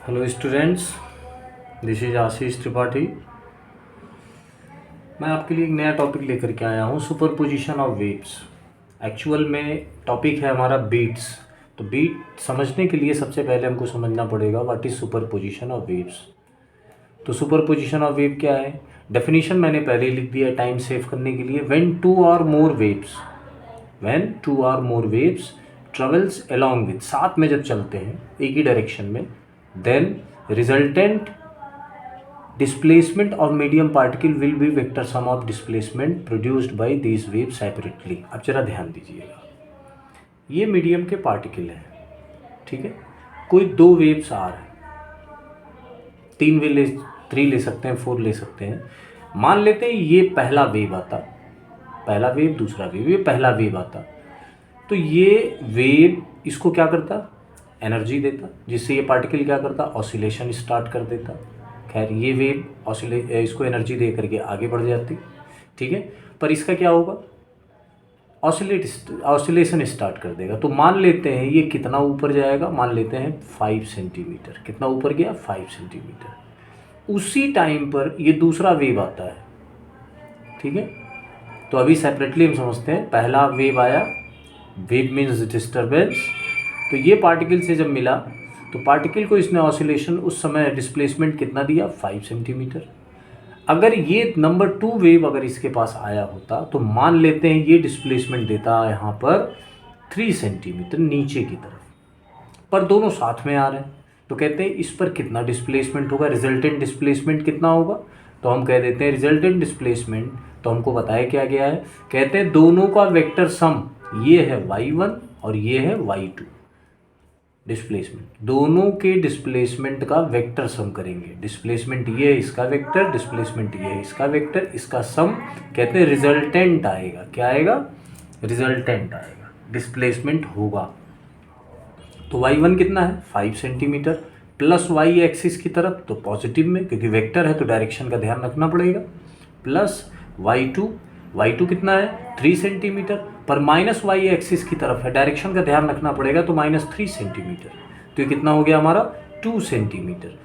Hello students, this is आशीष त्रिपाठी। मैं आपके लिए एक नया टॉपिक लेकर के आया हूँ, सुपरपोजिशन ऑफ वेव्स। एक्चुअल में टॉपिक है हमारा बीट्स। तो बीट समझने के लिए सबसे पहले हमको समझना पड़ेगा what is superposition of waves. तो सुपरपोजिशन ऑफ वेव क्या है? डेफिनेशन मैंने पहले ही लिख दिया है टाइम सेव करने के लिए। व्हेन टू और more waves travels along with, साथ में जब चलते हैं एक ही डायरेक्शन में, then resultant displacement of medium particle will be vector sum of displacement produced by these waves separately। अब जरा ध्यान दीजिएगा, ये मीडियम के पार्टिकल हैं, ठीक है। कोई दो वेव्स आ रहे हैं, थ्री ले सकते हैं, 4 ले सकते हैं। मान लेते हैं ये पहला वेव आता, पहला वेव, दूसरा वेव, ये पहला वेव आता। तो ये वेव इसको क्या करता? एनर्जी देता, जिससे ये पार्टिकल क्या करता? ऑसिलेशन स्टार्ट कर देता। खैर, ये वेव इसको एनर्जी दे करके आगे बढ़ जाती, ठीक है। पर इसका क्या होगा? ऑसिलेशन स्टार्ट कर देगा। तो मान लेते हैं ये कितना ऊपर जाएगा? मान लेते हैं 5 सेंटीमीटर। कितना ऊपर गया? 5 सेंटीमीटर। उसी टाइम पर ये दूसरा वेव आता है, ठीक है। तो अभी सेपरेटली हम समझते हैं। पहला वेव आया, वेव मीन्स डिस्टर्बेंस। तो ये पार्टिकल से जब मिला तो पार्टिकल को इसने ऑसिलेशन, उस समय डिस्प्लेसमेंट कितना दिया? 5 सेंटीमीटर। अगर ये नंबर 2 वेव अगर इसके पास आया होता तो मान लेते हैं ये डिस्प्लेसमेंट देता यहाँ पर 3 सेंटीमीटर नीचे की तरफ। पर दोनों साथ में आ रहे हैं, तो कहते हैं इस पर कितना डिस्प्लेसमेंट होगा? रिजल्टेंट डिस्प्लेसमेंट कितना होगा? तो हम कह देते हैं रिजल्टेंट डिस्प्लेसमेंट, तो हमको बताया क्या गया है? कहते हैं दोनों का वेक्टर सम, ये है y1 और ये है y2। डिस्प्लेसमेंट, दोनों के डिस्प्लेसमेंट का वेक्टर सम करेंगे। डिस्प्लेसमेंट ये है इसका वेक्टर, डिस्प्लेसमेंट ये है इसका वेक्टर, इसका सम कहते हैं रिजल्टेंट आएगा। क्या आएगा? रिजल्टेंट आएगा, डिस्प्लेसमेंट होगा। तो y1 कितना है? 5 सेंटीमीटर प्लस y एक्सिस की तरफ, तो पॉजिटिव में, क्योंकि वेक्टर है तो डायरेक्शन का ध्यान रखना पड़ेगा। प्लस y2 कितना है? 3 सेंटीमीटर, पर माइनस वाई एक्सिस की तरफ है, डायरेक्शन का ध्यान रखना पड़ेगा, तो -3 सेंटीमीटर। तो ये कितना हो गया हमारा? 2 सेंटीमीटर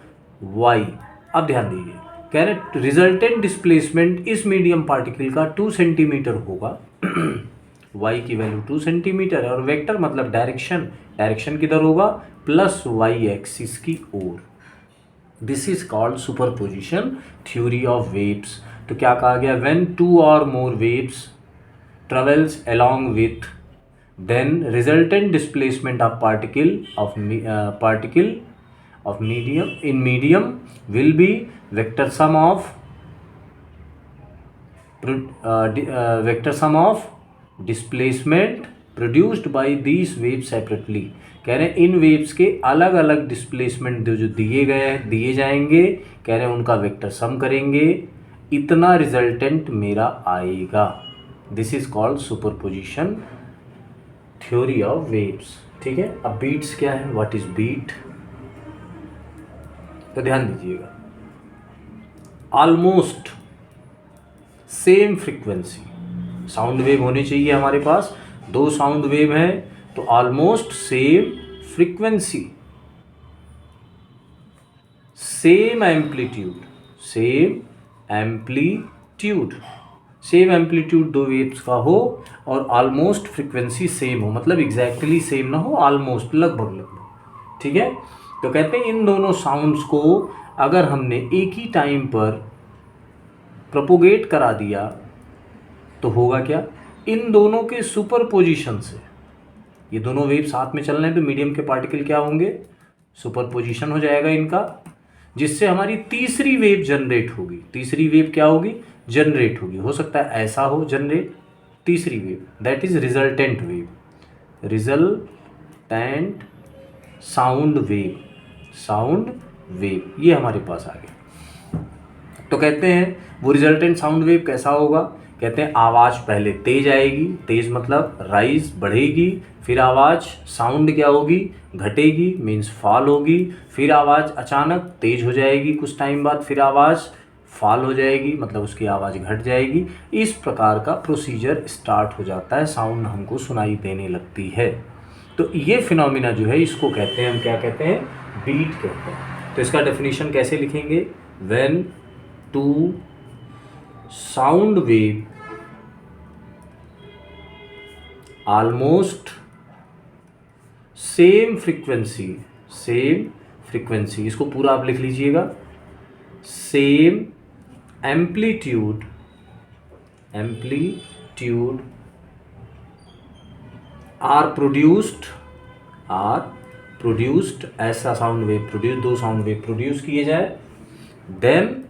y। अब ध्यान दीजिए, कह रहे रिजल्टेंट डिस्प्लेसमेंट इस मीडियम पार्टिकल का 2 सेंटीमीटर होगा। y की वैल्यू 2 सेंटीमीटर है, और वेक्टर मतलब डायरेक्शन किधर होगा? प्लस वाई एक्सिस की ओर। This is called superposition theory of waves. तो क्या कहा गया? व्हेन 2 और more waves travels along with, then resultant displacement of particle of medium will be vector sum of displacement produced by these waves separately। कह रहे हैं इन waves के अलग अलग डिस्प्लेसमेंट जो दिए जाएंगे, कह रहे हैं उनका वेक्टर सम करेंगे, इतना रिजल्टेंट मेरा आएगा। This is called superposition theory of waves, ठीक है। अब बीट्स क्या है? What is beat? तो ध्यान दीजिएगा, almost same frequency sound wave होनी चाहिए हमारे पास। 2 साउंड वेव हैं तो almost same frequency, same amplitude 2 waves का हो, और ऑलमोस्ट फ्रीक्वेंसी सेम हो, मतलब एग्जैक्टली सेम ना हो, ऑलमोस्ट, लगभग, ठीक है। तो कहते हैं इन दोनों साउंड्स को अगर हमने एक ही टाइम पर प्रोपोगेट करा दिया तो होगा क्या? इन दोनों के सुपरपोजिशन से, ये दोनों वेव साथ में चल रहे हैं तो मीडियम के पार्टिकल क्या होंगे? सुपरपोजिशन हो जाएगा इनका, जिससे हमारी तीसरी वेव जनरेट होगी। तीसरी वेव क्या होगी? जनरेट होगी। हो सकता है ऐसा हो जनरेट तीसरी wave, that is resultant sound wave, ये हमारे पास आ गया। तो कहते हैं वो रिजल्टेंट साउंड वेव कैसा होगा? कहते हैं आवाज़ पहले तेज आएगी, तेज मतलब राइज, बढ़ेगी, फिर आवाज़ साउंड क्या होगी? घटेगी, मीन्स फॉल होगी, फिर आवाज़ अचानक तेज हो जाएगी, कुछ टाइम बाद फिर आवाज़ फॉल हो जाएगी, मतलब उसकी आवाज़ घट जाएगी। इस प्रकार का प्रोसीजर स्टार्ट हो जाता है, साउंड हमको सुनाई देने लगती है। तो ये फिनोमिना जो है इसको कहते हैं हम, क्या कहते हैं? बीट कहते हैं। तो इसका डेफिनेशन कैसे लिखेंगे? When two sound wave almost same frequency, इसको पूरा आप लिख लीजिएगा, सेम एम्पलीट्यूड आर प्रोड्यूस्ड, ऐसा साउंड वेव प्रोड्यूस, दो साउंड वेव प्रोड्यूस किए जाए, देन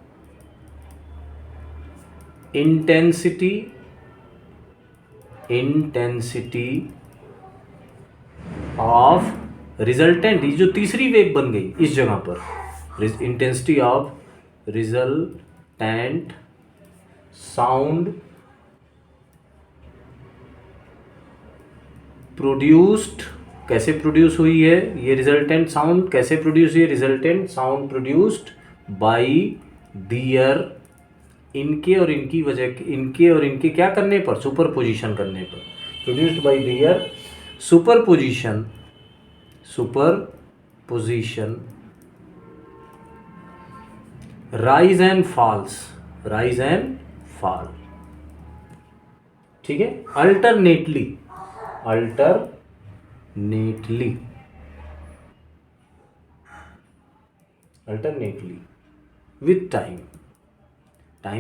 इंटेंसिटी ऑफ रिजल्टेंट, ये जो तीसरी वेव बन गई इस जगह पर, intensity of resultant sound produced, कैसे प्रोड्यूस हुई है ये रिजल्टेंट साउंड, कैसे प्रोड्यूस हुई है? रिजल्टेंट साउंड प्रोड्यूस्ड बाई दियर, इनके और इनकी वजह, इनके और इनके क्या करने पर? सुपरपोजिशन करने पर, produced by their superposition rise and fall, ठीक है, अल्टरनेटली विथ टाइम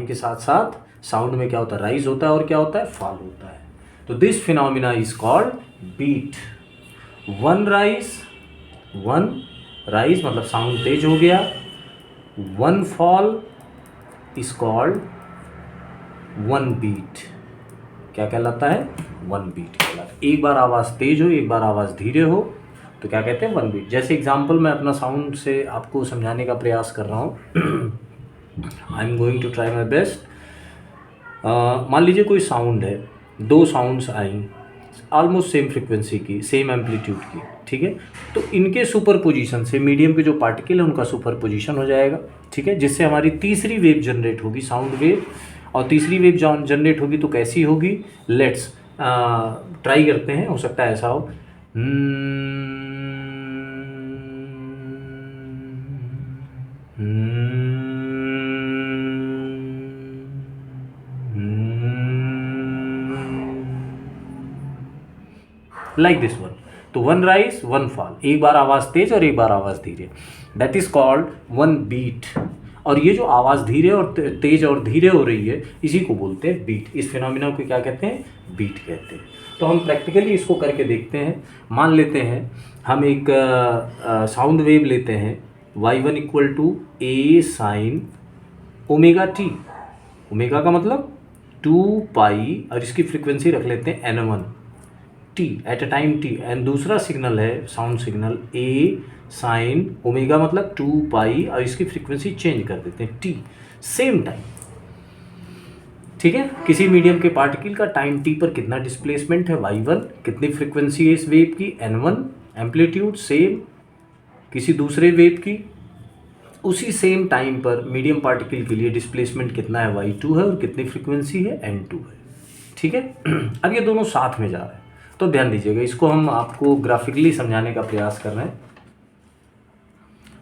के साथ साथ साउंड में क्या होता है? राइज होता है और क्या होता है? फॉल होता है। तो this phenomena is called beat. One rise मतलब साउंड तेज हो गया, one fall is called one beat. क्या कहलाता है? वन बीट कहलाता है। एक बार आवाज़ तेज हो, एक बार आवाज़ धीरे हो, तो क्या कहते हैं? One beat. जैसे एग्जांपल मैं अपना साउंड से आपको समझाने का प्रयास कर रहा हूँ। I am going to try my best. मान लीजिए कोई साउंड है, दो साउंड्स आई ऑलमोस्ट सेम फ्रिक्वेंसी की, सेम एम्पलीट्यूड की, ठीक है, तो इनके सुपर पोजिशन से मीडियम के जो पार्टिकल है उनका सुपर पोजिशन हो जाएगा, ठीक है, जिससे हमारी तीसरी वेव जनरेट होगी, साउंड वेव। और तीसरी वेव जनरेट होगी तो कैसी होगी? लेट्स ट्राई करते हैं, हो सकता है ऐसा हो। Like this one. तो वन राइज वन फॉल, एक बार आवाज़ तेज और एक बार आवाज़ धीरे, that is called one beat. और ये जो आवाज़ धीरे और तेज और धीरे हो रही है, इसी को बोलते हैं बीट। इस फिनोमिना को क्या कहते हैं? बीट कहते हैं। तो हम प्रैक्टिकली इसको करके देखते हैं। मान लेते हैं हम एक साउंड वेव लेते हैं, y1 equal to a sine omega t. Omega का मतलब 2 पाई, और इसकी फ्रिक्वेंसी रख लेते हैं n1 T at a time T. And दूसरा सिग्नल है साउंड सिग्नल ए साइन ओमेगा मतलब 2 पाई, और इसकी फ्रीक्वेंसी चेंज कर देते हैं टी, सेम टाइम, ठीक है। किसी मीडियम के पार्टिकल का टाइम टी पर कितना डिस्प्लेसमेंट है? y1। कितनी फ्रीक्वेंसी है इस वेव की? n1। एम्पलीट्यूड सेम किसी दूसरे वेव की, उसी सेम टाइम पर मीडियम पार्टिकल के लिए डिस्प्लेसमेंट कितना है? y2 है। और कितनी फ्रीक्वेंसी है? n2 है, ठीक है। अब ये दोनों साथ में जा रहे हैं, तो ध्यान दीजिएगा, इसको हम आपको ग्राफिकली समझाने का प्रयास कर रहे हैं।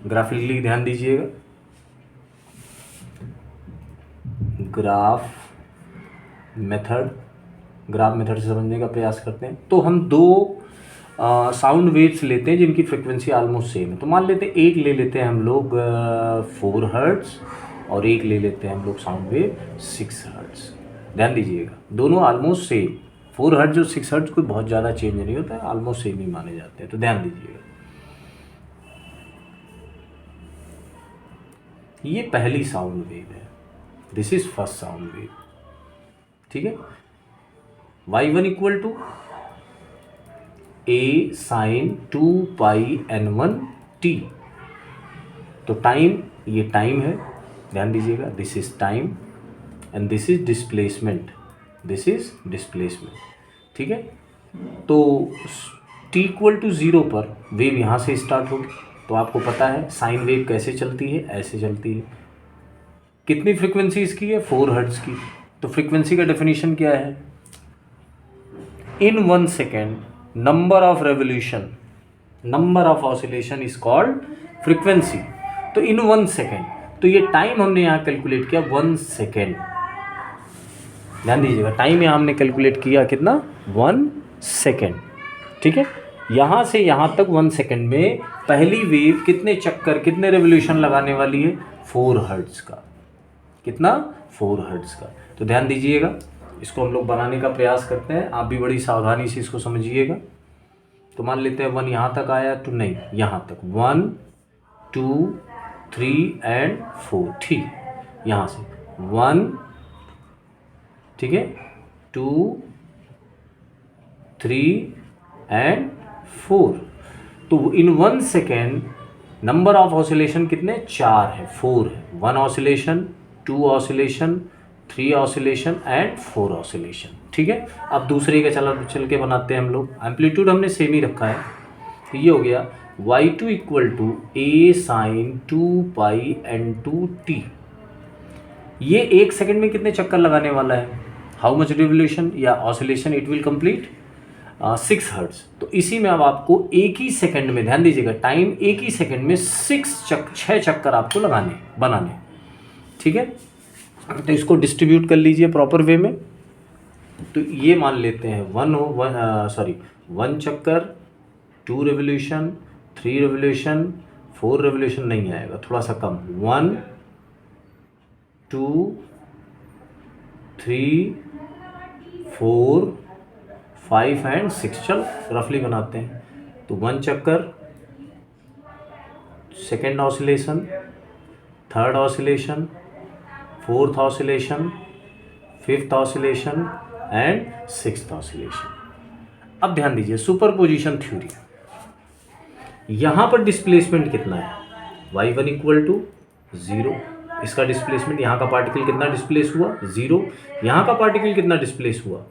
ग्राफिकली ध्यान दीजिएगा, ग्राफ मेथड से समझने का प्रयास करते हैं। तो हम दो साउंड वेव्स लेते हैं जिनकी फ्रिक्वेंसी ऑलमोस्ट सेम है। तो मान लेते हैं एक ले लेते हैं हम लोग 4 हर्ट्ज़, और एक ले लेते हैं हम लोग साउंड वेव 6 हर्ट्ज़। ध्यान दीजिएगा, दोनों ऑलमोस्ट सेम, 4 हर्ट्ज़ और 6 हर्ट्ज़ कोई बहुत ज़्यादा चेंज नहीं होता है, ऑलमोस्ट सेम ही माने जाते हैं। तो ध्यान दीजिएगा, ये पहली साउंड वेव है, this is first sound wave, ठीक है। y1 equal to a sine 2 pi n1 t. तो टाइम, ये टाइम है, ध्यान दीजिएगा, this is time and this is displacement, ठीक है। तो t इक्वल टू 0 पर वेव यहाँ से स्टार्ट होगी। तो आपको पता है साइन वेव कैसे चलती है? ऐसे चलती है। कितनी फ्रीक्वेंसी इसकी है? 4 हर्ट्ज़ की। तो फ्रीक्वेंसी का डेफिनेशन क्या है? इन 1 second number of revolution, number of oscillation is called frequency. तो इन 1 सेकेंड, तो ये टाइम हमने यहाँ कैलकुलेट किया 1 सेकेंड। ध्यान दीजिएगा, टाइम यहाँ हमने कैलकुलेट किया कितना, 1 सेकेंड। ठीक है, यहाँ से यहाँ तक 1 सेकेंड में पहली वेव कितने चक्कर, कितने रेवोल्यूशन लगाने वाली है, 4 हर्ट्ज का। कितना, 4 हर्ट्ज का। तो ध्यान दीजिएगा, इसको हम लोग बनाने का प्रयास करते हैं, आप भी बड़ी सावधानी से इसको समझिएगा। तो मान लेते हैं 1 यहाँ तक आया, तो नहीं, यहाँ तक 1 2 3 एंड 4। ठीक, यहाँ से 1, ठीक है, 2 3 एंड 4। तो in 1 second number of oscillation कितने, 4 है, 4 है। 1 oscillation, 2 oscillation, 3 oscillation and 4 oscillation. ठीक है, अब दूसरे का चल के बनाते हैं हम लोग। एम्पलीट्यूड हमने सेम ही रखा है, तो ये हो गया y2 equal to a sin 2 pi n2t। ये 1 सेकेंड में कितने चक्कर लगाने वाला है, हाउ मच रिवोल्यूशन या oscillation it will complete, 6 hertz. तो इसी में अब आपको एक ही सेकंड में, ध्यान दीजिएगा, टाइम एक ही सेकंड में 6 चक्कर आपको बनाने। ठीक है, तो इसको डिस्ट्रीब्यूट कर लीजिए प्रॉपर वे में। तो ये मान लेते हैं 1 चक्कर, 2 रेवोल्यूशन, 3 रेवोल्यूशन, 4 रेवोल्यूशन नहीं आएगा, थोड़ा सा कम, 1 2 3 4 5 एंड 6। चल रफली बनाते हैं। तो 1 चक्कर, second oscillation, third oscillation, fourth oscillation, fifth oscillation and 6th oscillation. अब ध्यान दीजिए, सुपरपोजिशन थ्योरी, यहाँ पर डिस्प्लेसमेंट कितना है, y1 इक्वल टू 0। इसका डिस्प्लेसमेंट, यहाँ का पार्टिकल कितना डिस्प्लेस हुआ, 0। यहाँ का पार्टिकल कितना डिस्प्लेस हुआ,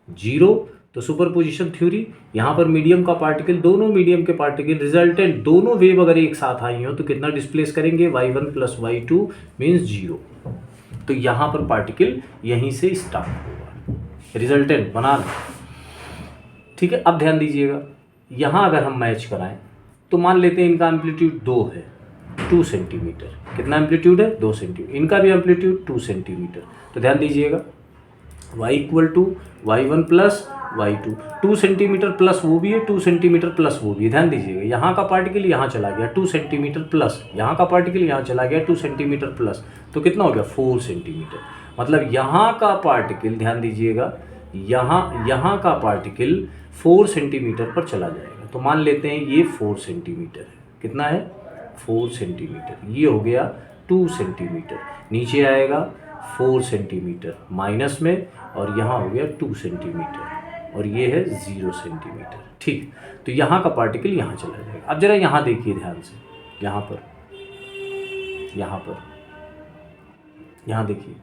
0। तो सुपरपोजिशन थ्योरी, यहाँ पर मीडियम का पार्टिकल, दोनों मीडियम के पार्टिकल रिजल्टेंट दोनों वेव अगर एक साथ आई हो तो कितना डिस्प्लेस करेंगे, y1 प्लस y2 मीन्स 0। तो यहाँ पर पार्टिकल यहीं से स्टार्ट होगा, रिजल्टेंट बना लें। ठीक है, अब ध्यान दीजिएगा, यहाँ अगर हम मैच कराएं तो मान लेते हैं इनका एम्पलीट्यूड 2 है, 2 सेंटीमीटर। कितना एम्पलीट्यूड है, 2 सेंटीमीटर। इनका भी एम्पलीट्यूड 2 सेंटीमीटर। तो ध्यान दीजिएगा, y equal to y1 plus y2, 2 centimetre plus वो भी है, 2 सेंटीमीटर प्लस वो भी है। ध्यान दीजिएगा, यहाँ का पार्टिकल यहाँ चला गया 2 सेंटीमीटर प्लस, यहाँ का पार्टिकल यहाँ चला गया 2 सेंटीमीटर प्लस, तो कितना हो गया, 4 सेंटीमीटर। मतलब यहाँ का पार्टिकल, ध्यान दीजिएगा, यहाँ का पार्टिकल 4 सेंटीमीटर पर चला जाएगा। तो मान लेते हैं ये 4 सेंटीमीटर है। कितना है, 4 सेंटीमीटर। ये हो गया 2 सेंटीमीटर, नीचे आएगा 4 सेंटीमीटर माइनस में, और यहाँ हो गया 2 सेंटीमीटर, और ये है 0 सेंटीमीटर। ठीक, तो यहाँ का पार्टिकल यहाँ चला जाएगा। अब जरा यहाँ देखिए ध्यान से, यहाँ देखिए,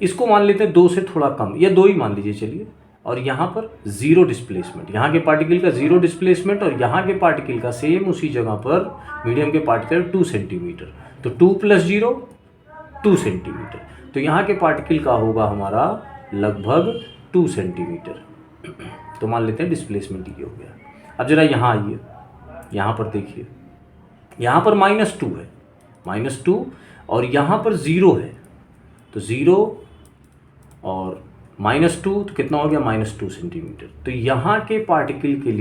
इसको मान लेते हैं 2 से थोड़ा कम, या 2 ही मान लीजिए चलिए, और यहाँ पर 0 डिस्प्लेसमेंट, यहाँ के पार्टिकल का 0 डिस्प्लेसमेंट, और यहाँ के पार्टिकल का सेम उसी जगह पर मीडियम के पार्टिकल 2 सेंटीमीटर। तो 2 प्लस 0 2 सेंटीमीटर। तो यहाँ के पार्टिकल का होगा हमारा लगभग 2 सेंटीमीटर। तो मान लेते हैं डिस्प्लेसमेंट ये हो गया। अब जरा यहाँ आइए, यहाँ पर देखिए, यहाँ पर -2 है, -2, और यहाँ पर 0 है, तो 0 और -2, तो कितना हो गया, -2 सेंटीमीटर। तो यहाँ के पार्टिकल के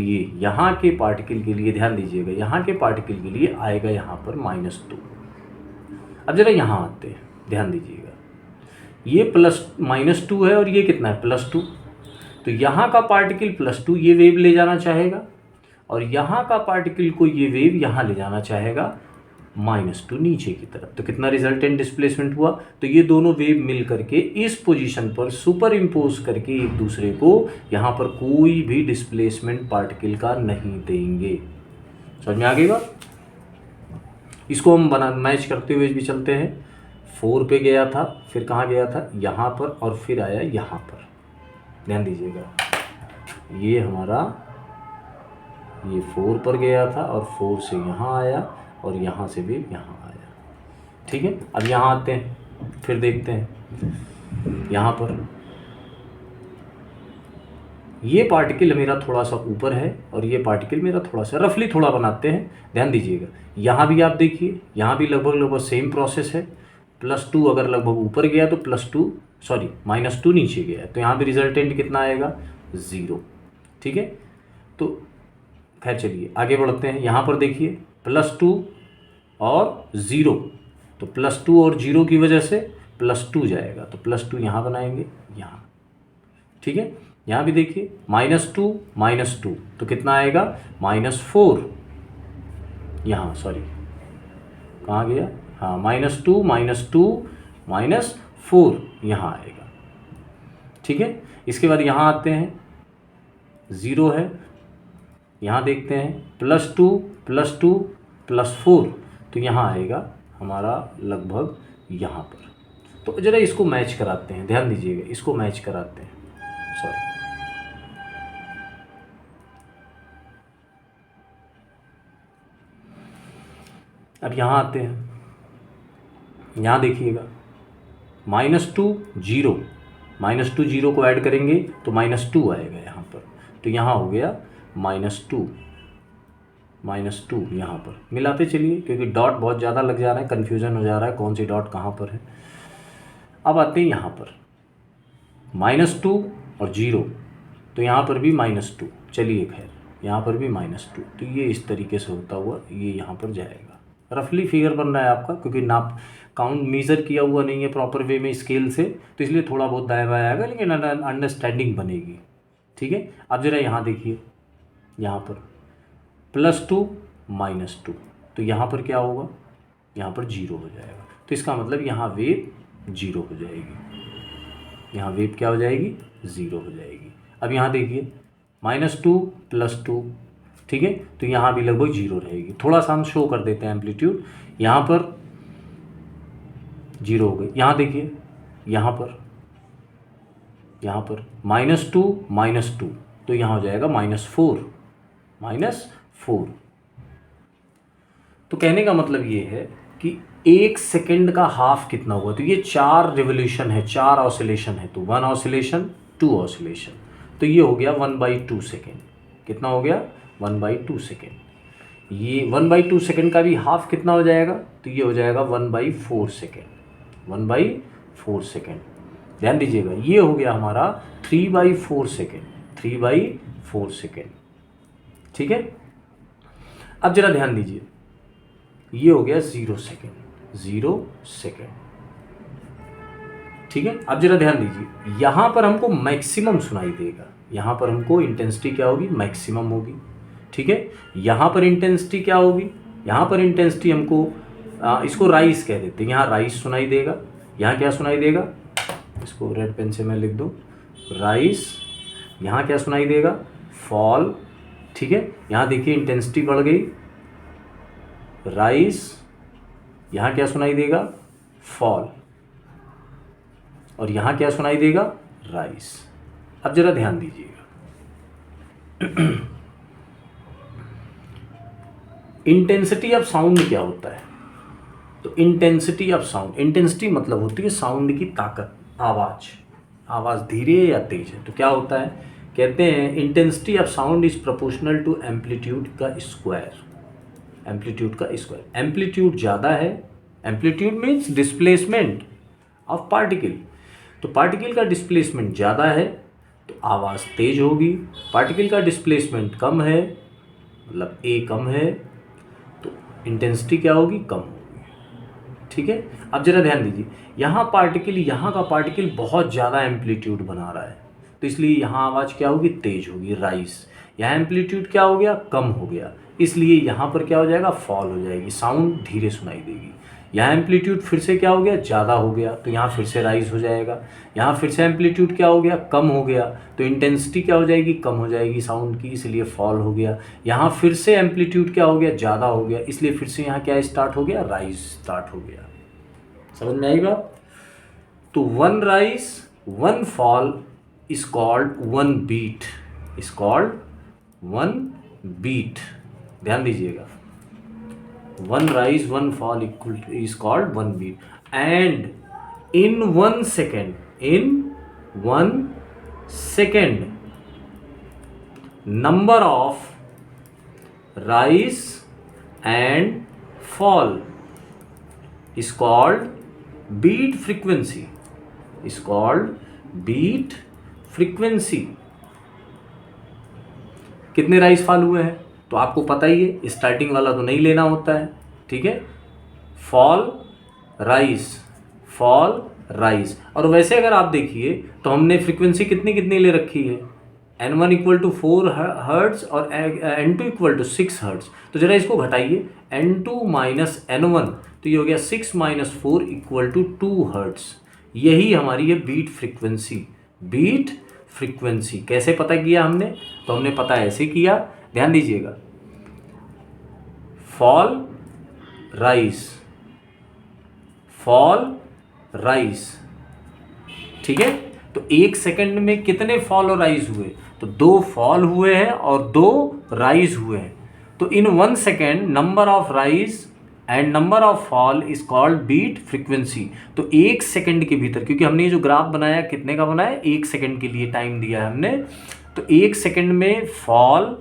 लिए, ध्यान दीजिएगा, यहाँ के पार्टिकल के लिए आएगा यहाँ पर -2। अब जरा यहाँ आते हैं, ध्यान दीजिएगा, ये -2 है और ये कितना है, +2। तो यहाँ का पार्टिकल +2 ये वेव ले जाना चाहेगा, और यहाँ का पार्टिकल को ये वेव यहाँ ले जाना चाहेगा -2 नीचे की तरफ। तो कितना रिजल्टेंट डिस्प्लेसमेंट हुआ, तो ये दोनों वेव मिल करके इस पोजीशन पर सुपर इम्पोज करके एक दूसरे को यहाँ पर कोई भी डिस्प्लेसमेंट पार्टिकल का नहीं देंगे। समझ में आ गई बात। इसको हम मैच करते हुए भी चलते हैं। 4 पे गया था, फिर कहाँ गया था, यहाँ पर, और फिर आया यहाँ पर। ध्यान दीजिएगा, ये हमारा, ये 4 पर गया था, और 4 से यहाँ आया, और यहाँ से भी यहाँ आया। ठीक है, अब यहाँ आते हैं, फिर देखते हैं यहाँ पर, ये पार्टिकल मेरा थोड़ा सा ऊपर है और ये पार्टिकल मेरा थोड़ा सा, रफली थोड़ा बनाते हैं, ध्यान दीजिएगा। यहाँ भी आप देखिए, यहाँ भी लगभग लगभग सेम प्रोसेस है। +2 अगर लगभग ऊपर गया तो +2, सॉरी -2 नीचे गया तो यहाँ भी रिजल्टेंट कितना आएगा, 0। ठीक है, तो खैर चलिए आगे बढ़ते हैं। यहाँ पर देखिए +2 और 0, तो +2 और 0 की वजह से +2 जाएगा, तो +2 यहाँ बनाएंगे यहाँ। ठीक है, यहाँ भी देखिए -2 -2 तो कितना आएगा, -4। यहाँ सॉरी कहाँ गया, हाँ -2 -2 -4 यहाँ आएगा। ठीक है, इसके बाद यहाँ आते हैं, 0 है, यहाँ देखते हैं +2 +2 +4 तो यहाँ आएगा हमारा लगभग यहाँ पर। तो ज़रा इसको मैच कराते हैं, ध्यान दीजिएगा, इसको मैच कराते हैं, सॉरी। अब यहाँ आते हैं, यहाँ देखिएगा -2 0, -2 0 को ऐड करेंगे तो -2 आएगा यहाँ पर, तो यहाँ हो गया -2 यहाँ पर। मिलाते चलिए क्योंकि डॉट बहुत ज़्यादा लग जा रहा है, कन्फ्यूज़न हो जा रहा है कौन सी डॉट कहाँ पर है। अब आते हैं यहाँ पर -2 और 0, तो यहाँ पर भी -2, चलिए खैर यहाँ पर भी -2, तो ये इस तरीके से होता हुआ ये यहाँ पर जाएगा। रफली फिगर बन रहा है आपका, क्योंकि नाप काउंट मेज़र किया हुआ नहीं है प्रॉपर वे में स्केल से, तो इसलिए थोड़ा बहुत दाया बाया आएगा, लेकिन अंडरस्टैंडिंग बनेगी। ठीक है, अब ज़रा यहाँ देखिए, यहाँ पर +2 -2, तो यहाँ पर क्या होगा, यहाँ पर 0 हो जाएगा, तो इसका मतलब यहाँ वेव 0 हो जाएगी, यहाँ वेव क्या हो जाएगी, 0 हो जाएगी। अब यहाँ देखिए -2 +2, ठीक है, तो यहाँ भी लगभग 0 रहेगी। थोड़ा सा हम शो कर देते हैं एम्पलीट्यूड, यहाँ पर 0 हो गई। यहाँ देखिए यहाँ पर -2 -2 तो यहाँ हो जाएगा -4। तो कहने का मतलब ये है कि 1 सेकेंड का हाफ कितना हुआ, तो ये 4 रिवोल्यूशन है, 4 ऑसिलेशन है, तो 1 ऑसिलेशन 2 ऑसिलेशन, तो ये हो गया 1/2 सेकेंड। कितना हो गया, 1/2 सेकेंड। ये 1/2 सेकेंड का भी हाफ कितना हो जाएगा, तो ये हो जाएगा 1/4 सेकेंड, 1/4 सेकेंड। ध्यान दीजिएगा, ये हो गया हमारा 3/4 सेकेंड, 3/4 सेकेंड। ठीक है, अब जरा ध्यान दीजिए, ये हो गया 0 सेकेंड, 0 सेकेंड। ठीक है, अब जरा ध्यान दीजिए, यहाँ पर हमको मैक्सिमम सुनाई देगा, यहाँ पर हमको इंटेंसिटी क्या होगी, मैक्सिमम होगी। ठीक है, यहाँ पर इंटेंसिटी क्या होगी, यहाँ पर इंटेंसिटी हमको इसको राइज कह देते हैं, यहाँ राइज सुनाई देगा। यहाँ क्या सुनाई देगा, इसको रेड पेन से मैं लिख दूँ, राइज। यहाँ क्या सुनाई देगा, फॉल। ठीक है, यहाँ देखिए इंटेंसिटी बढ़ गई, राइज। यहाँ क्या सुनाई देगा, फॉल, और यहाँ क्या सुनाई देगा, राइज। अब जरा ध्यान दीजिएगा, इंटेंसिटी ऑफ साउंड क्या होता है, तो इंटेंसिटी ऑफ साउंड, इंटेंसिटी मतलब होती है साउंड की ताकत, आवाज़ धीरे या तेज है, तो क्या होता है, कहते हैं intensity of sound is proportional to amplitude का स्क्वायर, एम्पलीट्यूड का स्क्वायर। एम्पलीट्यूड ज़्यादा है, amplitude means displacement of particle, तो पार्टिकल का डिस्प्लेसमेंट ज़्यादा है तो आवाज़ तेज होगी, पार्टिकल का डिस्प्लेसमेंट कम है मतलब ए कम है तो इंटेंसिटी क्या होगी, कम होगी। ठीक है, अब जरा ध्यान दीजिए, यहाँ का पार्टिकल बहुत ज़्यादा एम्पलीट्यूड बना रहा है, तो इसलिए यहाँ आवाज़ क्या होगी, तेज होगी, राइज। यहाँ एम्पलीट्यूड क्या हो गया, कम हो गया, इसलिए यहाँ पर क्या हो जाएगा, फॉल हो जाएगी, साउंड धीरे सुनाई देगी। यहाँ एम्पलीट्यूड फिर से क्या हो गया, ज़्यादा हो गया, तो यहाँ फिर से राइज हो जाएगा। यहाँ फिर से एम्पलीट्यूड क्या हो गया, कम हो गया, तो इंटेंसिटी क्या हो जाएगी, कम हो जाएगी साउंड की, इसलिए फॉल हो गया। यहाँ फिर से एम्पलीट्यूड क्या हो गया, ज़्यादा हो गया, इसलिए फिर से यहाँ क्या स्टार्ट हो गया, राइज स्टार्ट हो गया। समझ में आई बात। तो 1 rise 1 fall is called 1 beat, is called 1 beat. ध्यान दीजिएगा, 1 rise 1 fall is called 1 beat, and in 1 second number of rise and fall is called beat frequency, is called beat frequency। कितने rise fall हुए हैं तो आपको पता ही है, starting वाला तो नहीं लेना होता है, ठीक है। Fall rise, fall rise. और वैसे अगर आप देखिए तो हमने फ्रीक्वेंसी कितनी कितनी ले रखी है, N1 इक्वल टू 4 हर्ट्ज और N2 इक्वल टू 6 हर्ट्ज। तो जरा इसको घटाइए, N2 माइनस N1 तो ये हो गया 6 माइनस 4 इक्वल टू 2 हर्ट्ज। यही हमारी है बीट फ्रीक्वेंसी। बीट फ्रीक्वेंसी कैसे पता किया हमने, तो हमने पता ऐसे किया, ध्यान दीजिएगा, फॉल राइज, फॉल राइज, ठीक है। तो 1 सेकंड में कितने फॉल और राइज हुए, तो 2 फॉल हुए हैं और 2 राइज हुए हैं। तो in 1 second number of rise and number of fall is called beat frequency. तो 1 सेकेंड के भीतर, क्योंकि हमने ये जो ग्राफ बनाया कितने का बनाया, 1 सेकेंड के लिए टाइम दिया है हमने, तो 1 सेकेंड में फॉल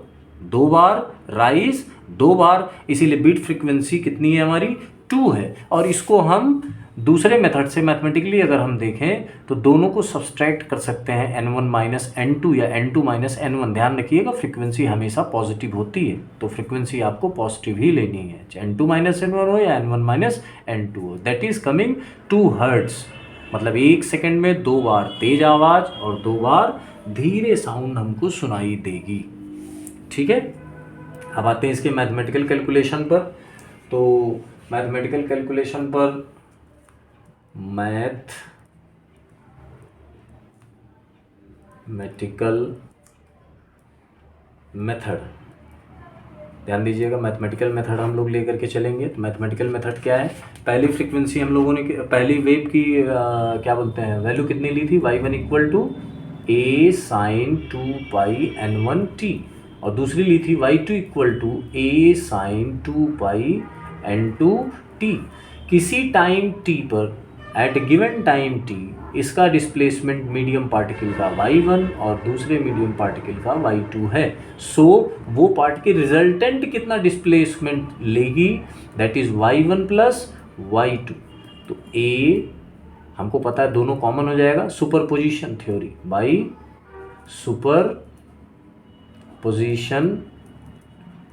2 बार, राइज 2 बार, इसीलिए बीट फ्रीक्वेंसी कितनी है हमारी, 2 है। और इसको हम दूसरे मेथड से मैथमेटिकली अगर हम देखें तो दोनों को सब्सट्रैक्ट कर सकते हैं, N1 माइनस N2 या N2 माइनस N1। ध्यान रखिएगा फ्रीक्वेंसी हमेशा पॉजिटिव होती है, तो फ्रीक्वेंसी आपको पॉजिटिव ही लेनी है, चाहे N2 माइनस N1 हो या N1 माइनस N2 हो। दैट इज कमिंग 2 हर्ट्ज, मतलब 1 सेकेंड में 2 बार तेज आवाज़ और 2 बार धीरे साउंड हमको सुनाई देगी, ठीक है। अब आते हैं इसके मैथमेटिकल कैलकुलेशन पर। तो मैथमेटिकल कैलकुलेशन पर मैथमेटिकल मेथड, ध्यान दीजिएगा, मैथमेटिकल मेथड हम लोग लेकर के चलेंगे। तो मैथमेटिकल मेथड क्या है, पहली फ्रीक्वेंसी हम लोगों ने, पहली वेव की क्या बोलते हैं, वैल्यू कितनी ली थी, y1 equal to a sin 2 pi n1 t, और दूसरी ली थी y2 equal to a sin 2 pi n2 t। किसी टाइम t पर, एट गिवन टाइम t, इसका डिस्प्लेसमेंट मीडियम पार्टिकल का y1 और दूसरे मीडियम पार्टिकल का y2 है। सो वो पार्टिकल रिजल्टेंट कितना डिस्प्लेसमेंट लेगी, that is y1 plus y2। तो a हमको पता है दोनों कॉमन हो जाएगा, superposition theory, by superposition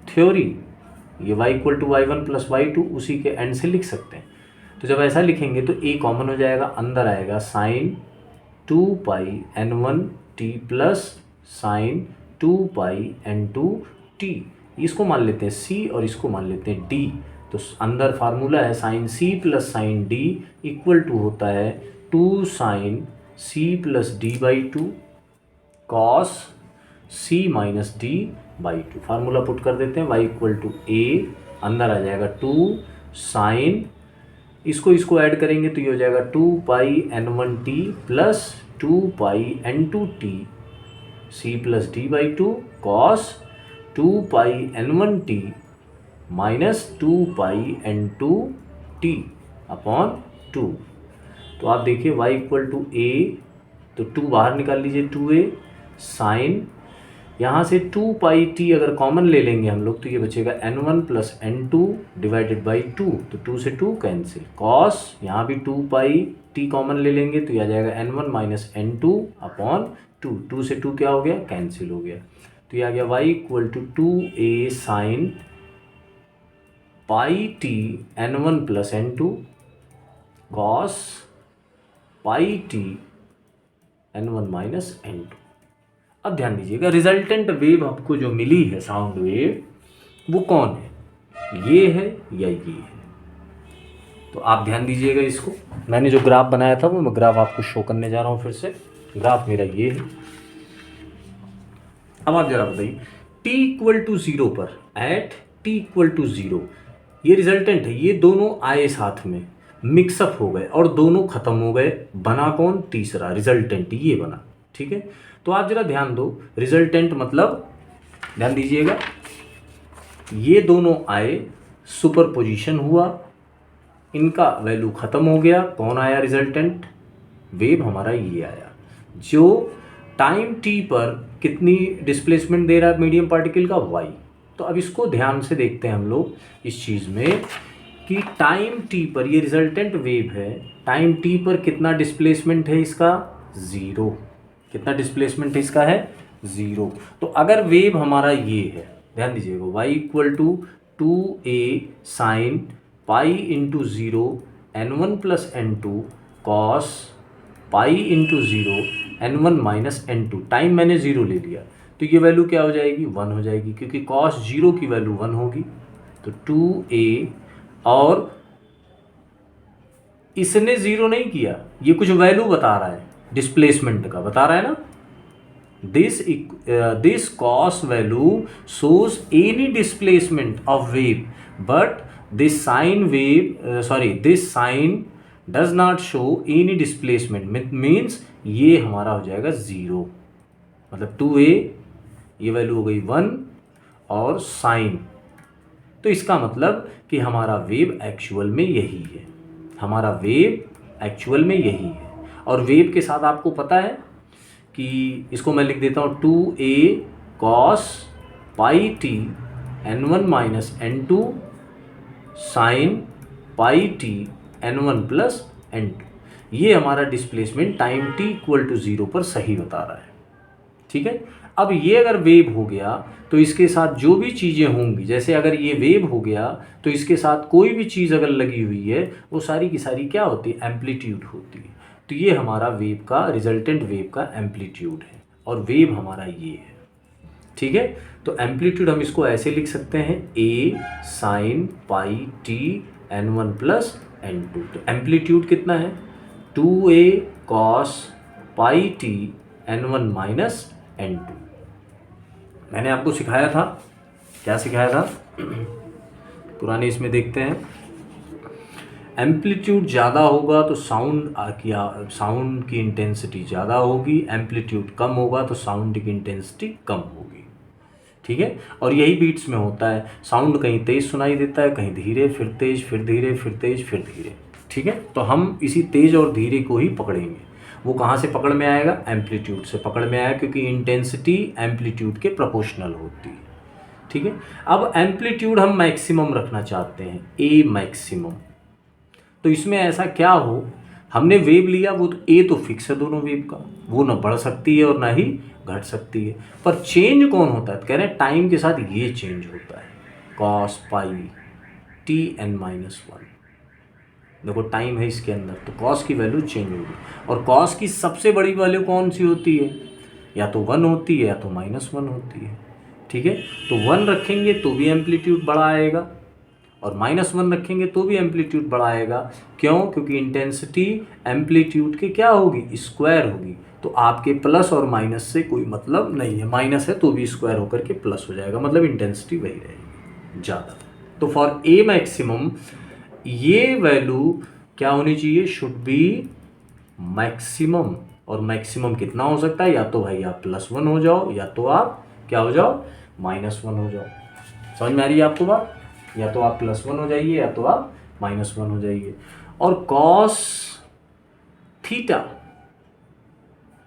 theory, ये y equal to y1 plus y2 उसी के एंड से लिख सकते हैं। तो जब ऐसा लिखेंगे तो a कॉमन हो जाएगा, अंदर आएगा sign 2 pi n1 t plus sign 2 pi n2 t। इसको मान लेते हैं c और इसको मान लेते हैं d। तो अंदर फार्मूला है sine c plus sine d equal to होता है 2 sine c plus d by 2 cos c minus d by 2। Formula put कर देते हैं, y इक्वल टू a, अंदर आ जाएगा 2 साइन, इसको ऐड करेंगे तो ये हो जाएगा 2 पाई n1t plus 2 pi n2t c plus d by 2 cos 2 pi n1t minus 2 pi n2t upon 2। तो आप देखिए y इक्वल टू a, तो 2 बाहर निकाल लीजिए, 2a साइन, यहाँ से 2 पाई t अगर कॉमन ले लेंगे हम लोग तो ये बचेगा n1 plus n2 divided by 2, तो 2 से 2 कैंसिल, कॉस यहाँ भी 2 पाई t कॉमन ले लेंगे तो ये आ जाएगा n1 माइनस n2 अपॉन 2, 2 से 2 क्या हो गया, कैंसिल हो गया। तो ये आ गया y equal to 2a sine pi t n1 plus n2 cos pi t n1 minus n2। अब ध्यान दीजिएगा, रिजल्टेंट वेव आपको जो मिली है साउंड वेव, वो कौन है, ये है या ये है। तो आप ध्यान दीजिएगा, इसको मैंने जो ग्राफ बनाया था वो मैं ग्राफ आपको शो करने जा रहा हूँ फिर से। ग्राफ मेरा ये है। अब आप जरा बताइए, t इक्वल टू 0 पर, एट t इक्वल टू 0, ये रिजल्टेंट है, ये दोनों आए साथ में, मिक्सअप हो गए और दोनों खत्म हो गए, बना कौन, तीसरा रिजल्टेंट ये बना, ठीक है। तो आप जरा ध्यान दो, रिजल्टेंट मतलब, ध्यान दीजिएगा, ये दोनों आए, सुपरपोजिशन हुआ, इनका वैल्यू खत्म हो गया, कौन आया रिजल्टेंट, वेव हमारा ये आया, जो टाइम t पर कितनी डिस्प्लेसमेंट दे रहा है मीडियम पार्टिकल का, y। तो अब इसको ध्यान से देखते हैं हम लोग इस चीज़ में कि टाइम t पर, ये रिजल्टेंट वेव है, टाइम t पर कितना डिस्प्लेसमेंट है इसका, 0। कितना डिस्प्लेसमेंट है इसका है, 0। तो अगर वेव हमारा ये है, ध्यान दीजिएगा, y equal to 2a sine pi into 0 n1 plus n2 cos pi into 0 n1 minus n2, time मैंने 0 ले लिया, तो ये वैल्यू क्या हो जाएगी, 1 हो जाएगी, क्योंकि कॉस 0 की वैल्यू 1 होगी। तो 2a, और इसने 0 नहीं किया, ये कुछ वैल्यू बता रहा है, डिस्प्लेसमेंट का बता रहा है ना। This cos value shows any displacement of wave, but this sign does not show any displacement, means ये हमारा हो जाएगा 0, मतलब 2a, ये वैल्यू हो गई 1 और साइन। तो इसका मतलब कि हमारा वेव एक्चुअल में यही है, हमारा वेव एक्चुअल में यही है। और वेव के साथ आपको पता है कि इसको मैं लिख देता हूँ 2a cos pi t n1 minus n2 sine pi t n1 plus n2। ये हमारा displacement time t equal to 0 पर सही बता रहा है, ठीक है। अब ये अगर वेव हो गया तो इसके साथ जो भी चीज़ें होंगी, जैसे अगर ये वेव हो गया तो इसके साथ कोई भी चीज़ अगर लगी हुई है वो सारी की सारी क्या होती है, एम्पलीट्यूड होती है। तो ये हमारा वेव का, रिजल्टेंट वेव का एम्पलीट्यूड है, और वेव हमारा ये है, ठीक है। तो एम्पलीट्यूड हम इसको ऐसे लिख सकते हैं, a sign pi t n1 plus n2। तो एम्पलीट्यूड कितना है, 2a cos pi t n1 minus n2। मैंने आपको सिखाया था, क्या सिखाया था, पुराने इसमें देखते हैं। एम्पलीट्यूड ज़्यादा होगा तो साउंड की इंटेंसिटी ज़्यादा होगी, एम्पलीट्यूड कम होगा तो साउंड की इंटेंसिटी कम होगी, ठीक है। और यही बीट्स में होता है, साउंड कहीं तेज़ सुनाई देता है, कहीं धीरे, फिर तेज़, फिर धीरे, फिर तेज़, फिर धीरे, ठीक है। तो हम इसी तेज़ और धीरे को ही पकड़ेंगे। वो कहाँ से पकड़ में आएगा, एम्पलीट्यूड से पकड़ में आएगा, क्योंकि इंटेंसिटी एम्पलीट्यूड के प्रोपोर्शनल होती है, ठीक है। अब एम्पलीट्यूड हम मैक्सिमम रखना चाहते हैं, ए मैक्सिमम। तो इसमें ऐसा क्या हो, हमने वेव लिया, वो तो ए तो फिक्स है दोनों वेव का, वो ना बढ़ सकती है और ना ही घट सकती है, पर चेंज कौन होता है, तो कह रहे हैं टाइम के साथ ये चेंज होता है, cos pi T n minus 1। देखो टाइम है इसके अंदर, तो कॉस की वैल्यू चेंज होगी, और कॉस की सबसे बड़ी वैल्यू कौन सी होती है, या तो 1 होती है या तो -1 होती है, ठीक है। तो 1 रखेंगे तो भी एम्पलीट्यूड बड़ा आएगा, और -1 रखेंगे तो भी एम्पलीट्यूड बड़ा आएगा। क्यों, क्योंकि इंटेंसिटी एम्पलीट्यूड के क्या होगी, स्क्वायर होगी। तो आपके प्लस और माइनस से कोई मतलब नहीं है, माइनस है तो भी स्क्वायर होकर के प्लस हो जाएगा, मतलब इंटेंसिटी वही रहेगी ज़्यादा। तो फॉर ए मैक्सिमम ये वैल्यू क्या होनी चाहिए, शुड बी मैक्सिमम। और मैक्सिमम कितना हो सकता है, या तो भाई आप +1 हो जाओ, या तो आप क्या हो जाओ, -1 हो जाओ। समझ में आ रही है आपको बात, या तो आप +1 हो जाइए या तो आप -1 हो जाइए। और कॉस थीटा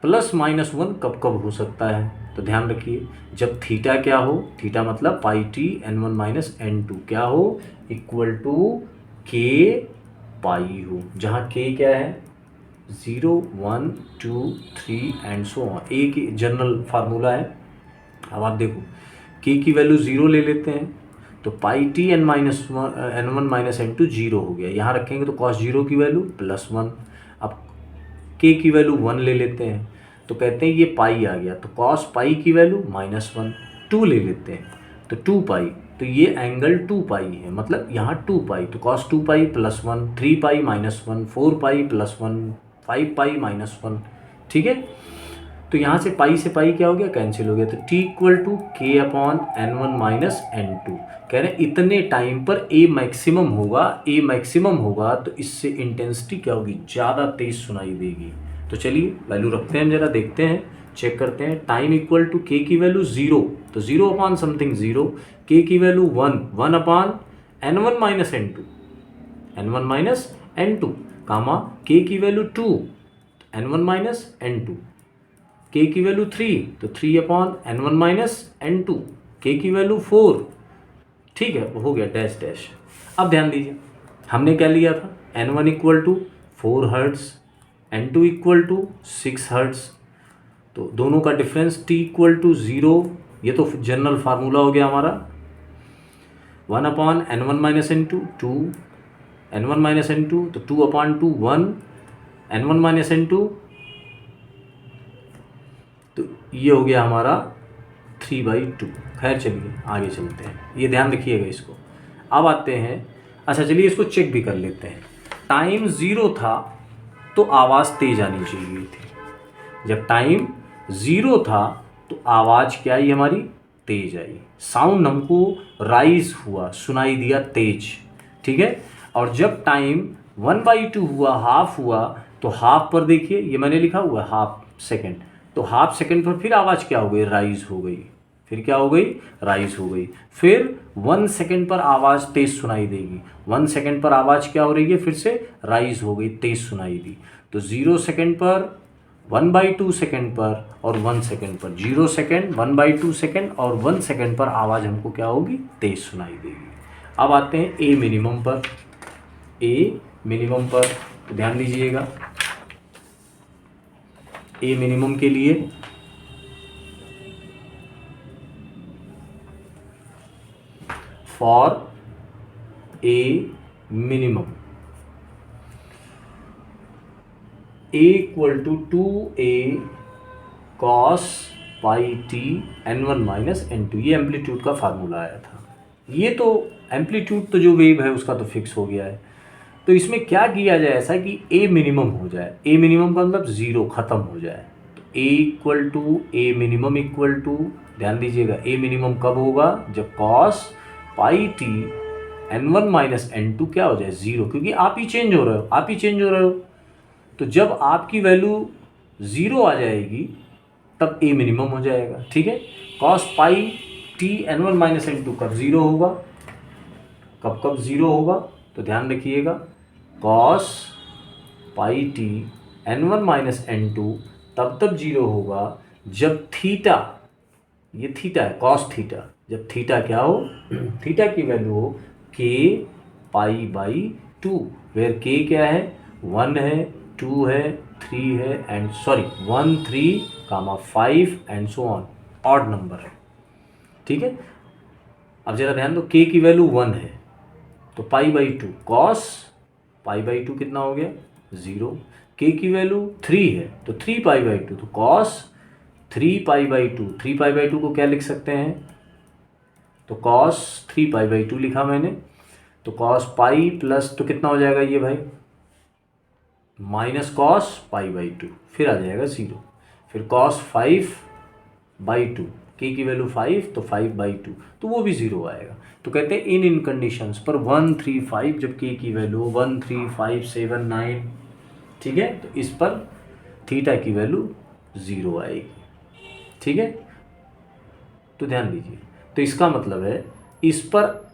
+-1 कब कब हो सकता है, तो ध्यान रखिए, जब थीटा क्या हो, थीटा मतलब पाई t n1 माइनस n2 क्या हो, इक्वल टू k पाई हो, जहाँ k क्या है, 0 1 2 3 एंड सो ऑन, एक जनरल फार्मूला है। अब आप देखो k की वैल्यू 0 ले लेते हैं, तो पाई t n1 माइनस n2 0 हो गया, यहाँ रखेंगे तो cos 0 की वैल्यू +1। अब k की वैल्यू 1 ले लेते हैं, तो कहते हैं ये पाई आ गया, तो cos पाई की वैल्यू -1। 2 ले लेते हैं तो 2 पाई, तो ये एंगल 2 पाई है, मतलब यहाँ 2 पाई, तो cos 2 पाई +1, 3 पाई -1, 4 पाई +1, 5 पाई -1, ठीक है। तो यहाँ से पाई क्या हो गया, कैंसिल हो गया, तो t equal to k upon n1 minus n2। कह रहे हैं इतने टाइम पर a मैक्सिमम होगा, तो इससे इंटेंसिटी क्या होगी, ज़्यादा तेज सुनाई देगी। तो चलिए वैल्यू रखते हैं, जरा देखते हैं, चेक करते हैं। टाइम इक्वल टू k की वैल्यू 0, तो 0 अपॉन समथिंग 0, k की value 1 upon n1 minus n2 कामा k की वैल्यू 2 n1 माइनस n2, के की वैल्यू 3 तो 3 अपॉन n1 माइनस n2, के की वैल्यू 4, ठीक है, वो हो गया डैश डैश। अब ध्यान दीजिए हमने क्या लिया था, n1 equal to 4 hertz, n2 equal to 6 hertz, तो दोनों का डिफरेंस t इक्वल टू 0, ये तो जनरल फार्मूला हो गया हमारा। 1 upon n1 minus n2 2, n1 minus n2 तो 2 अपॉन 2 1, n1 माइनस n2 तो ये हो गया हमारा 3/2। खैर चलिए आगे चलते हैं, ये ध्यान रखिएगा इसको। अब आते हैं, अच्छा चलिए इसको चेक भी कर लेते हैं। टाइम 0 था तो आवाज़ तेज आनी चाहिए थी, जब टाइम 0 था तो आवाज़ क्या आई हमारी, तेज आई, साउंड हमको राइज हुआ, सुनाई दिया तेज, ठीक है। और जब टाइम 1/2 हुआ, हाफ हुआ, तो हाफ पर देखिए ये मैंने लिखा हुआ है हाफ सेकेंड, तो हाफ सेकेंड पर फिर आवाज़ क्या हो गई, राइज हो गई, फिर क्या हो गई, राइज हो गई। फिर 1 सेकेंड पर आवाज़ तेज सुनाई देगी, 1 सेकेंड पर आवाज़ क्या हो रही है, फिर से राइज हो गई, तेज सुनाई दी। तो 0 सेकेंड पर, 1/2 सेकेंड पर और 1 सेकेंड पर, 0 सेकेंड, 1/2 सेकेंड और 1 सेकेंड पर आवाज़ हमको क्या होगी, तेज सुनाई देगी। अब आते हैं ए मिनिमम पर, ए मिनिमम पर तो ध्यान दीजिएगा, ए मिनिमम के लिए for a minimum a equal to 2a cos pi t n1 minus n2, ये एम्पलीट्यूड का फार्मूला आया था। ये तो एम्पलीट्यूड तो जो वेव है उसका तो फिक्स हो गया है, तो इसमें क्या किया जाए ऐसा कि ए मिनिमम हो जाए, ए मिनिमम का मतलब 0 ख़त्म हो जाए। तो A equal to A minimum equal to, ध्यान दीजिएगा ए मिनिमम कब होगा, जब cos pi t n1 minus n2 क्या हो जाए 0, क्योंकि आप ही चेंज हो रहे हो, आप ही चेंज हो रहे हो। तो जब आपकी वैल्यू 0 आ जाएगी तब ए मिनिमम हो जाएगा, ठीक है। Cos pi t n1 minus n2 कब 0 होगा, कब कब 0 होगा, तो ध्यान रखिएगा cos pi t n1 minus n2 तब तब 0 होगा जब थीटा, ये थीटा है कॉस थीटा, जब थीटा क्या हो, थीटा की वैल्यू हो k π/2, वेयर k क्या है, 1 है, 2 है, 3 है and 1 3 5 and so on, odd number है, ठीक है। अब जरा ध्यान दो k की वैल्यू 1 है तो π/2 कॉस π/2 कितना हो गया 0, k की वैल्यू 3 है तो 3π/2 तो कॉस 3π/2, 3π/2 को क्या लिख सकते हैं, तो कॉस 3π/2 लिखा मैंने, तो कॉस पाई प्लस तो कितना हो जाएगा ये भाई, माइनस कॉस π/2, फिर आ जाएगा 0, फिर कॉस 5/2, के की वैल्यू 5 तो 5/2 तो वो भी 0 आएगा। तो कहते हैं इन कंडीशंस पर 1 3 5, जब के की वैल्यू 1 3 5 7 9, ठीक है, तो इस पर थीटा की वैल्यू 0 आएगी, ठीक है। तो ध्यान दीजिए, तो इसका मतलब है इस पर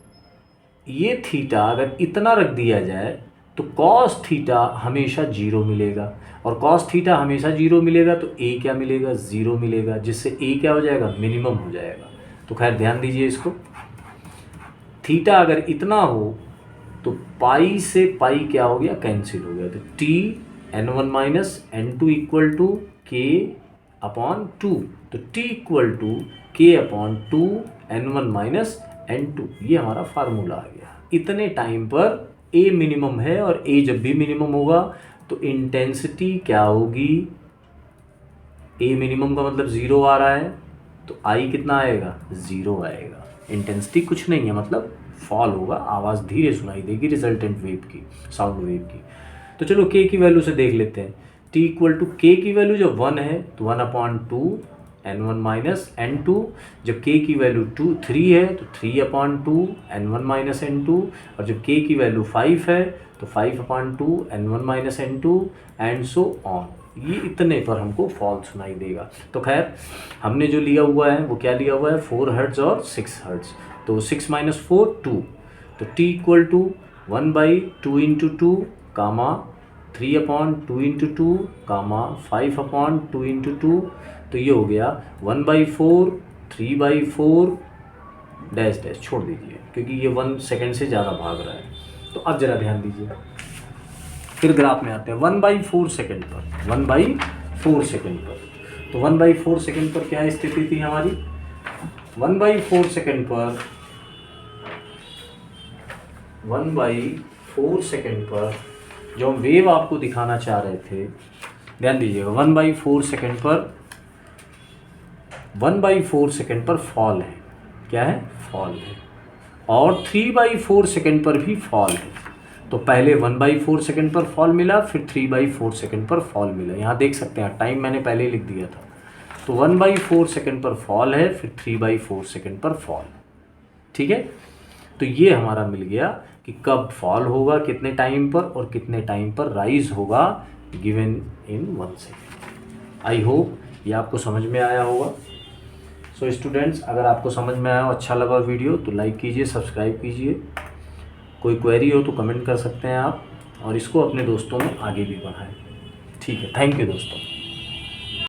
ये थीटा अगर इतना रख दिया जाए तो कॉस थीटा हमेशा 0 मिलेगा, और कॉस थीटा हमेशा 0 मिलेगा तो ए क्या मिलेगा, 0 मिलेगा, जिससे ए क्या हो जाएगा, मिनिमम हो जाएगा। तो खैर ध्यान दीजिए इसको, थीटा अगर इतना हो तो पाई से पाई क्या हो गया, कैंसिल हो गया, तो t n1 minus n2 equal to k upon 2, तो t equal to k upon 2 n1 minus n2, ये हमारा फार्मूला आ गया। इतने टाइम पर ए मिनिमम है, और ए जब भी मिनिमम होगा तो इंटेंसिटी क्या होगी, ए मिनिमम का मतलब 0 आ रहा है तो आई कितना आएगा, 0 आएगा। इंटेंसिटी कुछ नहीं है, मतलब फॉल होगा, आवाज़ धीरे सुनाई देगी रिजल्टेंट वेव की, साउंड वेव की। तो चलो के की वैल्यू से देख लेते हैं, टी इक्वल टू के की वैल्यू जब 1 है तो 1/2 n1 माइनस n2, जब k की वैल्यू 3 है तो 3/2 n1 माइनस n2, और जब k की वैल्यू 5 है तो 5/2 n1 minus n2 and so on. ये इतने पर हमको फॉल सुनाई देगा। तो खैर हमने जो लिया हुआ है वो क्या लिया हुआ है, 4 हर्ट्ज और 6 हर्ट्ज, तो 6 - 4 2, तो t equal to 1/2 into 2 comma 3/2 into 2 comma 5/2 into 2, तो ये हो गया 1/4, 3/4 डैश डैश, छोड़ दीजिए क्योंकि ये 1 सेकेंड से ज़्यादा भाग रहा है। तो अब ज़रा ध्यान दीजिए, फिर ग्राफ में आते हैं 1/4 सेकेंड पर, 1/4 सेकेंड पर। तो 1/4 सेकेंड पर क्या स्थिति थी हमारी, 1/4 सेकेंड पर, 1/4 सेकेंड पर जो हम वेव आपको दिखाना चाह रहे थे, ध्यान दीजिएगा, 1/4 सेकेंड पर, 1/4 सेकेंड पर फॉल है, क्या है, फॉल है, और 3/4 सेकेंड पर भी फॉल है। तो पहले 1/4 सेकेंड पर फॉल मिला, फिर 3/4 सेकेंड पर फॉल मिला। यहाँ देख सकते हैं, टाइम मैंने पहले ही लिख दिया था। तो 1/4 सेकेंड पर फॉल है, फिर 3/4 सेकेंड पर फॉल, ठीक है। तो ये हमारा मिल गया कि कब फॉल होगा, कितने टाइम पर, और कितने टाइम पर राइज होगा, given in 1 second. I hope ये आपको समझ में आया होगा। सो स्टूडेंट्स, अगर आपको समझ में आया, अच्छा लगा वीडियो तो लाइक कीजिए, सब्सक्राइब कीजिए। कोई क्वेरी हो तो कमेंट कर सकते हैं आप, और इसको अपने दोस्तों में आगे भी बढ़ाएं। ठीक है, थैंक यू दोस्तों।